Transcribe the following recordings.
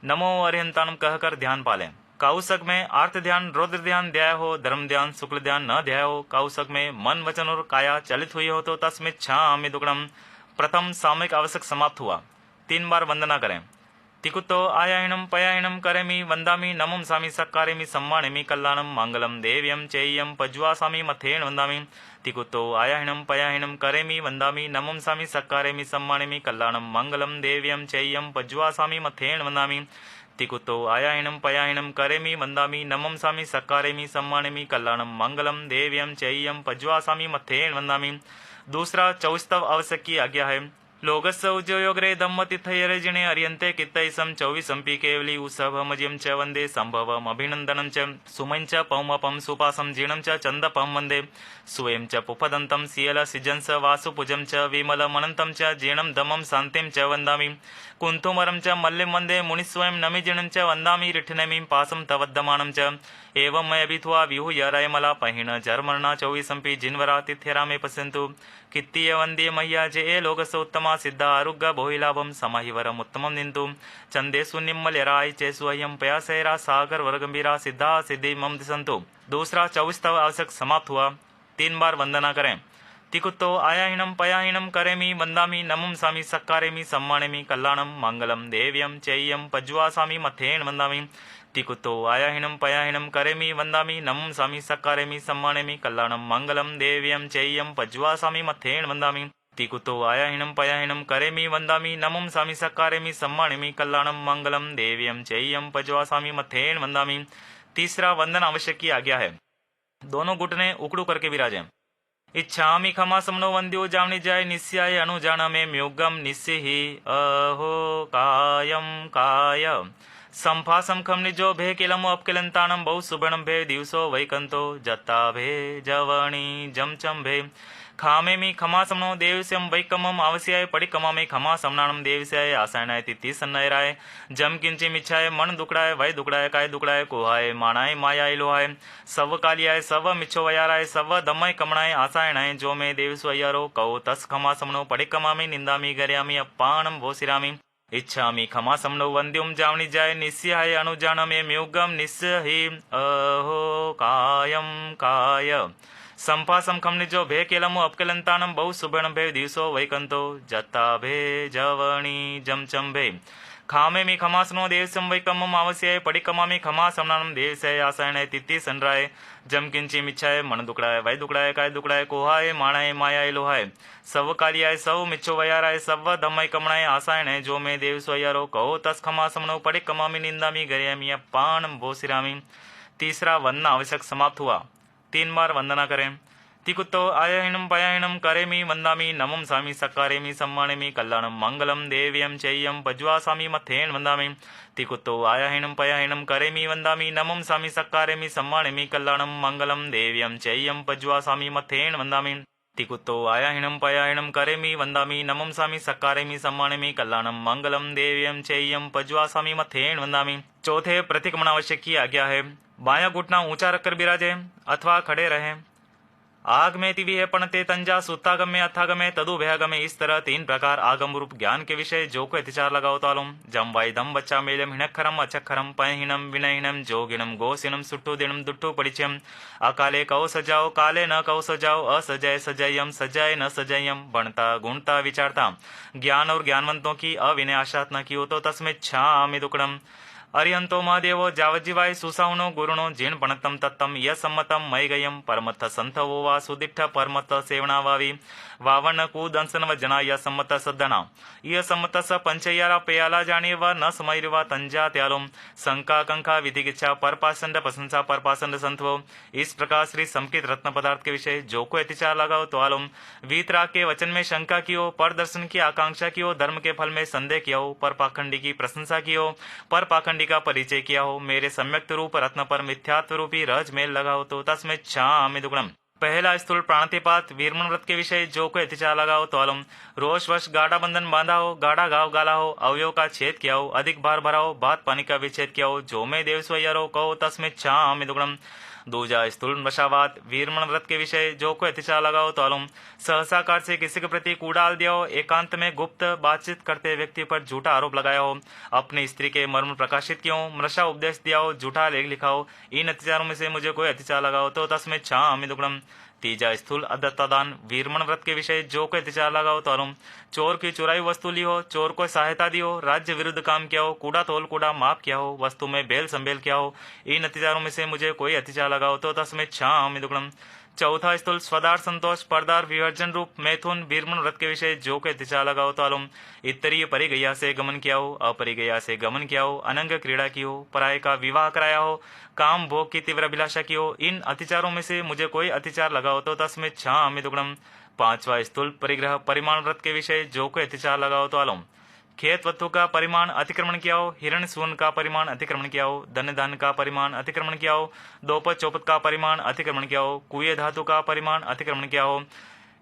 नमो अरिहंतानम कहकर ध्यान पालें। काउसक में आर्थ ध्यान, रुद्र ध्यान ध्याय हो, धर्म ध्यान, शुक्ल ध्यान न ध्याय हो। काउसक में मन, वचन और काया चलित हुई हो तो तस्मित् छामि दुक्कडम। प्रथम सामयिक आवश्यक समाप्त हुआ। 3 बार वंदना करें। तिकुतो आयाहिणम पयाहिणम करेमि वंदामि नमम सामी सक्कारेमि सम्मानेमि कल्याणम मांगलम देव्यम चेय्यम पज्वासामि मथेन वंदामि। तिकुतो आयाहिणम पयाहिणम करेमि वंदामि नमम सामी सक्कारेमि सम्मानेमि कल्याणम मांगलम देव्यम चेय्यम पज्वासामि मथेन वंदामि। तिकुतो आयाहिणम पयाहिणम करेमि वंदामि नमम सामी सक्कारेमि सम्मानेमि कल्याणम मंगलम देव्यम चेय्यम पज्वासामि मथेन वंदामि। दूसरा चौस्तव आवश्यक की आज्ञा है। लोकस्य उज्जयोग्रे धम्मतिथयरजिणे अर्यन्ते कित्तैसं चौविसंपि केवली उसभमज्यं च वन्दे सम्भवम् अभिनन्दनं च सुमं च पौमपं सुपासं जीर्णं च चन्दपं वन्दे स्वयं च पुपदन्तं सियलसिजंस वासुपुजं च विमलमनन्तं च जीर्णं दमं शान्तिं च वन्दामि। कुन्थुमरं च मल्लिं वन्दे मुनिस्वयं नमिजीर्णं च वन्दामि रिठ्ठनमीं पासं तवद्दमानं च एवं मय विधुआ विहूय रयमला पहिण जर्मणा चौविसंपि जिन्वरा तिथ्यरामे पश्यन्तु। कित्तीय वंदे मह्या जे लोकस उत्तमा सिद्धा आरुग्य भोहिलाभम समाहिवरम उत्तमम निंतु चंदेसु निम्मलराय चेसु अयम पयासैरा सागर वर्गंभीरा सिद्धा सिद्धि मम दिसंतु। दूसरा 24वां आवश्यक समाप्त हुआ। 3 बार वंदना करें। तिकुतो आयाहिणम पयाहिणम करेमि वंदामि नमम सामी सक्कारेमि सम्मानेमि कल्याणम मंगलम देव्यम चेय्यम पज्वासामि मथेन वंदामि। तिकुतो आयाहिणम पयाहिणम करेमि वंदामि नमम सामी सक्कारेमि सम्मानेमि कल्याणम मंगलम देव्यम चेय्यम पज्वासामि मथेन वंदामि। तिकुतो आयाहिणम पयाहिणम करेमि वंदामि नमम सामी सक्कारेमि सम्मानेमि कल्याणम मंगलम देव्यम चेय्यम पज्वासामि मथेन वंदामि। तीसरा वंदन आवश्यक की आज्ञा है। दोनों घुटने उकड़ू करके विराजें। इच्छामि खमा समनो वंद्यो जावनी जाय निस्याय अनुजाना में म्योगम निस्सिहि अहो कायम काय संफासम खम निजो भे किलमो अपकिलंतानम बहु सुबणम भे दिवसो वैकंतो जत्ता भे जवणी जमचम भे खामेमि खमा समनो देवस्यम वैकमम आवश्याय पडिकमा में खमा समनानम देवस्याय आसायनाय तिथि सन्नयराय जम किंचिम इच्छाय मन दुकड़ाय वय दुकड़ाय काय दुकड़ाय कोहाय माणाय मायाय लोहाय सव कालियाय सव मिच्छो वयाराय सव दमय कमणाय आसायनाय जो में देवस्वयरो कौ तस खमा समनो पडिकमा में निंदामि गर्यामि अपाणम भोसिरामि। इच्छामि खमा समनो वंद्युम जावनी जाय निस्याय अनुजान में म्युगम निस्सहि अहो कायम काय संपासम खमनिजो भे केलमो अपकिलंतानम बहु सुबण भे दिवसो वैकंतो जत्ता भे जवणी जमचम भे खामे में खमासनो देवसम वैकमम आवश्याय पडिकमा में खमा समनानम देवसय आसायनाय तिथि सनराय जम किंची मिच्छाय मन दुकड़ाय वय दुकड़ाय काय दुकड़ाय कोहाय माणाय मायाय लोहाय सव कालियाय सव मिच्छो वयाराय सव धमय कमणाय आसायनाय जो में देवस्वयरो कहो तस खमा समनो पडिकमा में निंदामि गर्यामि अपाणम भोसिरामि। तीसरा वंदना आवश्यक समाप्त हुआ। 3 बार वंदना करें। तिकुतो आयाहिणम पयाहिणम करेमि वंदामि नमम सामी सक्कारेमि सम्मानेमि कल्याणम मंगलम देव्यम चेय्यम पज्वासामि मथेन वंदामि। तिकुतो आयाहिणम पयाहिणम करेमि वंदामि नमम सामी सक्कारेमि सम्मानेमि कल्याणम मंगलम देव्यम चेय्यम पज्वासामि मथेन वंदामि। तिकुतो आयाहिणम पयाहिणम करेमि वंदामि नमम सामी सक्कारेमि सम्मानेमि कल्याणम मंगलम देव्यम चेय्यम पज्वासामि मथेन वंदामि। चौथे प्रतिक्रमण आवश्यक की आज्ञा है। बायां घुटना ऊंचा रखकर विराजे अथवा खड़े रहें। आग में तिवि है पणते तंजा सुत्तागम में अथागमे तदु भयागमे इस तरह 3 प्रकार आगम रूप ज्ञान के विषय जो को अतिचार लगाओ तालुम जम वाई दम बच्चा मेलम हिणखरम अचखरम पयहिणम विनयहिणम जोगिणम गोसिनम सुट्टु दिनम दुट्टु परिचयम अकाले कौ सजाओ काले न कौ सजाओ असजय सजयम सजाय न सजयम बनता गुणता विचारता ज्ञान और ज्ञानवंतों की अविनय आशात न की हो तो तस्में छामि दुक्कडम। अरिहंतो महादेवो जावज्जीवाय सुसावनो गुरुणो जीण पणतम तत्तम यसम्मतम मय गयम परमत्थ संथवो वा सुदिष्ठ परमत्थ सेवना वावी वावण कुदंसन व जना यसम्मत सद्धना यसम्मत स पंचयारा पेयाला जाने व न समयरिवा तंजा त्यालुम शंका कंका विधिगिच्छा परपासंड प्रशंसा परपासंड संथवो। इस प्रकार श्री समकित रत्न पदार्थ के विषय जो को अतिचार लगाओ तो आलुम वीतराग के वचन में शंका की हो, पर दर्शन की आकांक्षा की हो, धर्म के फल में संदेह किया हो, पर पाखंडी की प्रशंसा की हो, पर पाखंडी का परिचय किया हो, मेरे सम्यक्त रूप रत्न पर मिथ्यात्व रूपी रज मेल लगा हो तो तस्में छामि दुक्कडम। पहला स्थूल प्राणतिपात वीरमन व्रत के विषय जो को अतिचार लगा हो तो आलम रोष वश गाढ़ा बंधन बांधा हो, गाढ़ा घाव गाला हो, अवयव का छेद किया हो, अधिक भार भरा हो, बात पानी का विच्छेद किया हो, जो में देवस्वयरो कहो तस्में छामि दुक्कडम। दूजा स्थूल नशावाद वीरमण व्रत के विषय जो कोई अतिचार लगाओ तो आलम सहसाकार से किसी के प्रति कूड़ाल दिया हो, एकांत में गुप्त बातचीत करते व्यक्ति पर झूठा आरोप लगाया हो, अपनी स्त्री के मर्म प्रकाशित किया हो, मृषा उपदेश दिया हो, झूठा लेख लिखा हो, इन अत्याचारों में से मुझे कोई अतिचार लगाओ तो तस्में छामि दुग्धम। तीजा स्थूल अदत्तादान वीरमण व्रत के विषय जो कोई अत्याचार लगाओ तो आलम चोर की चुराई वस्तु ली हो, चोर को सहायता दी हो, राज्य विरुद्ध काम किया हो, कूड़ा तोल कूड़ा माफ किया हो, वस्तु में बेल संबेल किया हो, इन अत्याचारों में से मुझे कोई अत्याचार लगाओ तो तस्में छामि दुग्धम। चौथा स्थूल स्वदार संतोष परदार विवर्जन रूप मैथुन वीरमण व्रत के विषय जो के अतिचार लगाओ तो आलम इतरीय परिगया से गमन किया हो, अपरिगया से गमन किया हो, अनंग क्रीड़ा की हो, पराय का विवाह कराया हो, काम भोग की तीव्र अभिलाषा की हो, इन अतिचारों में से मुझे कोई अतिचार लगाओ तो तस्में छामि दुग्धम। पांचवा स्थूल परिग्रह परिमाण व्रत के विषय जो कोई अतिचार लगाओ तो आलम खेत वस्तु का परिमाण अतिक्रमण किया हो, हिरण सुवन का परिमाण अतिक्रमण किया हो, धन धान का परिमाण अतिक्रमण किया हो, दोपत चौपत का परिमाण अतिक्रमण किया हो, कुएं धातु का परिमाण अतिक्रमण किया हो,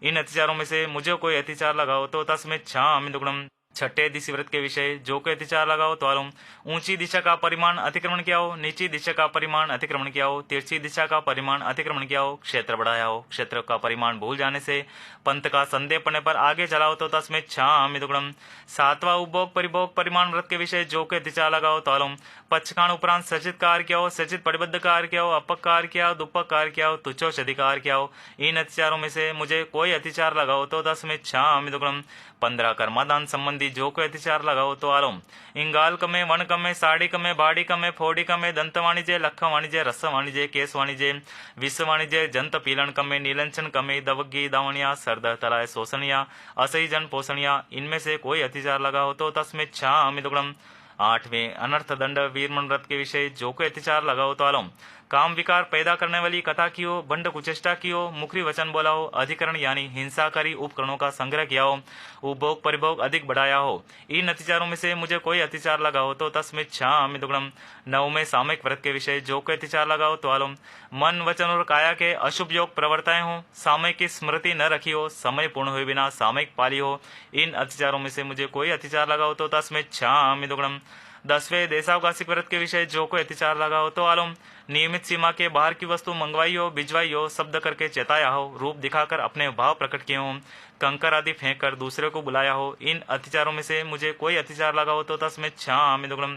इन अतिचारों में से मुझे कोई अतिचार लगाओ तो तस्में छामि दुग्धम। छठे दिशा व्रत के विषय जो कोई अतिचार लगाओ तो आलम ऊंची दिशा का परिमाण अतिक्रमण किया हो, नीची दिशा का परिमाण अतिक्रमण किया हो, तिरछी दिशा का परिमाण अतिक्रमण किया हो, क्षेत्र बढ़ाया हो, क्षेत्र का परिमाण भूल जाने से पंथ का संदेह पड़ने पर आगे चलाओ तो तस्में छामि दुग्धम। सातवां उपभोग परिभोग परिमाण व्रत के विषय जो कोई अतिचार लगाओ तो आलम पक्षकाण उपरांत सचित कार्य किया हो, सचित परिबद्ध कार्य किया हो, अपक कार्य किया हो, दुपक कार्य किया हो, तुच्छोषधिकार किया हो, इन अतिचारों में से मुझे कोई अतिचार लगाओ तो तस्में छामि दुग्धम। 15 कर्मादान संबंधी जो कोई अतिचार लगाओ तो आलम इंगाल कमे वन कमे साड़ी कमे बाड़ी कमे फोड़ी कमे दंत वाणिज्य लख वाणिज्य रस वाणिज्य केस वाणिज्य विश्व वाणिज्य जंत पीलन कमे नीलंचन कमे दवगी दावणिया सरद तलाय शोषणिया असही जन पोषणिया इनमें से कोई अतिचार लगाओ तो तस्में छामि दुग्धम। 8वें अनर्थ दंड वीरमण व्रत के विषय जो कोई अतिचार लगाओ तो आलम काम विकार पैदा करने वाली कथा की हो, बंड कुचेष्टा की हो, मुखरी वचन बोला हो, अधिकरण यानी हिंसाकारी उपकरणों का संग्रह किया हो, उपभोग परिभोग अधिक बढ़ाया हो, इन अतिचारों में से मुझे कोई अतिचार लगाओ तो तस्में छामि दुग्धम। 9वें सामयिक व्रत के विषय जो कोई अतिचार लगाओ तो आलम मन वचन और काया के अशुभ योग प्रवर्ताएं हो, सामयिक की स्मृति न रखी हो, समय पूर्ण हुए बिना सामयिक पाली हो, इन अतिचारों में से मुझे कोई अतिचार लगाओ तो तस्में छामि दुग्धम। 10वें देशावकाशिक व्रत के विषय जो कोई अतिचार लगाओ तो आलम नियमित सीमा के बाहर की वस्तु मंगवाई हो, भिजवाई हो, शब्द करके चेताया हो, रूप दिखाकर अपने भाव प्रकट किए हो, कंकर आदि फेंक कर दूसरे को बुलाया हो, इन अतिचारों में से मुझे कोई अतिचार लगाओ तो तस्में छामि दुग्धम।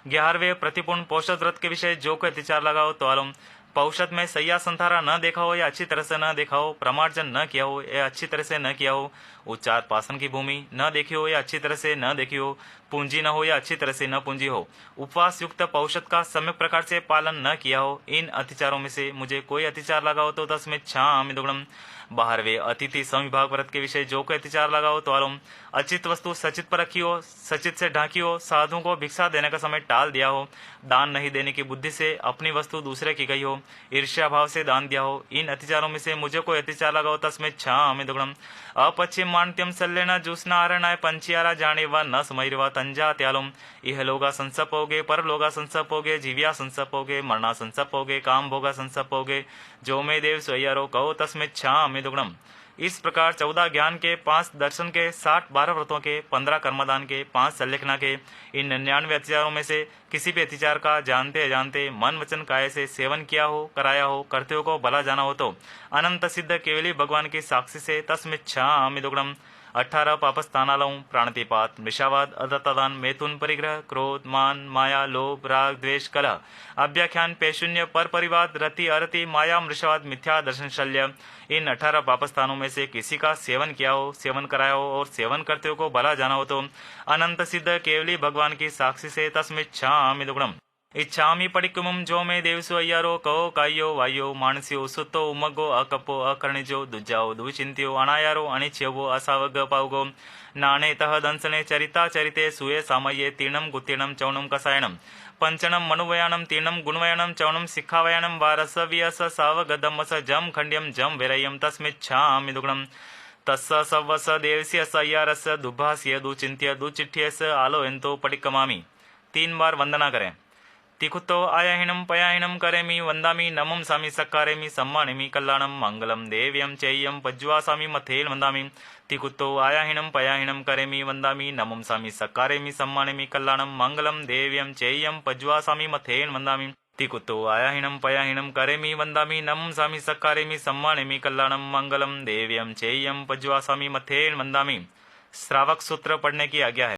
11वें प्रतिपूर्ण पौषध व्रत के विषय जो कोई अतिचार लगाओ तो आलम पौषध में सैया संथारा न देखा हो या अच्छी तरह से न देखा हो, प्रमार्जन न किया हो या अच्छी तरह से न किया हो, उच्चार पासन की भूमि न देखी हो या अच्छी तरह से न देखी हो, पूंजी न हो या अच्छी तरह से न पूंजी हो, उपवास युक्त पौषध का सम्यक प्रकार से पालन न किया हो, इन अतिचारों में से मुझे कोई अतिचार लगाओ तो तस्में छामि दुग्धम। 12वें अतिथि संविभाग व्रत के विषय जो कोई अतिचार लगाओ तो आलम अचित वस्तु सचित पर रखी हो, सचित से ढांकी हो, साधु को भिक्षा देने का समय टाल दिया हो, दान नहीं देने की बुद्धि से अपनी वस्तु दूसरे की गई हो, ईर्ष्या भाव से दान दिया हो, इन अतिचारों में से मुझे कोई अतिचार लगाओ तस्में छामि दुग्धम। अपश्चिम मान्त्यम सल्लेना जूसना आरणाय पंचियारा जाने व न समैरवा तंजा त्यालुम इह लोगा संसप होगे पर लोगा संसप होगे जीविया संसप होगे मरना संसप होगे काम भोगा संसप होगे जो में देव स्वयरो कहो तस्में छामि दुग्धम। इस प्रकार 14 ज्ञान के 5 दर्शन के 60 12 व्रतों के 15 कर्मदान के 5 संलेखना के इन 99 अतिचारों में से किसी भी अतिचार का जानते अजानते मन वचन काय से सेवन किया हो, कराया हो, करते हो को भला जाना हो तो अनंत सिद्ध केवली भगवान की साक्षी से तस्में छामि दुग्धम। 18 पापस्थानालम प्राणतिपात मृषावाद अदत्तादान मैथुन परिग्रह क्रोध मान माया लोभ राग द्वेष कलह अभ्याख्यान पेशून्य पर परिवाद रति अरति माया मृषावाद मिथ्या दर्शन शल्य इन 18 पापस्थानों में से किसी का सेवन किया हो, सेवन कराया हो और सेवन करते हो को भला जाना हो तो अनंत सिद्ध केवली भगवान की साक्षी से तस्में छामि दुग्धम। इच्छामि पडिकुमं जो में देवसु अय्यारो कहो कायो वायो मानस्यो सुतो उमगो अकपो अकर्णिजो दुजाओ दुचिंत्यो अनायारो अनिच्छेवो असावग पावगो नाणेतः दंसने चरिता चरिते सुये सामये तीर्णम गुत्तीर्णम चौणम कसायणम पंचनम मनुवयानम तीर्णम गुणवयानम चौणम शिखावयानम वारस वियस सावगदमस जम खंड्यम जम विरयम तस्मिन् छामि दुग्धम। तस्स सवस देवस्य सय्यारस दुभास्य दुचिंत्य दुचिठ्यस आलोयंतो पडिकमामि 3 बार वंदना करें। तिकुतो आयाहीनम पयाहीनम करेमि वंदामि नमम सामी सक्कारेमि सम्मानिमि कल्याणम मंगलम देव्यम चेय्यम पज्वासामि मथेल वंदामि तिकुतो आयाहीनम पयाहीनम करेमि वंदामि नमम सामी सक्कारेमि सम्मानिमि कल्याणम मंगलम देव्यम चेय्यम पज्वासामि मथेल वंदामि इति कुतो आयाहीनम पयाहीनम करेमि वंदामि नम सामि सक्कारेमि सम्मानेमि कल्याणम मंगलम देव्यम चेयम पज्वासामि मथेन वंदामि। श्रावक सूत्र पढ़ने की आज्ञा है।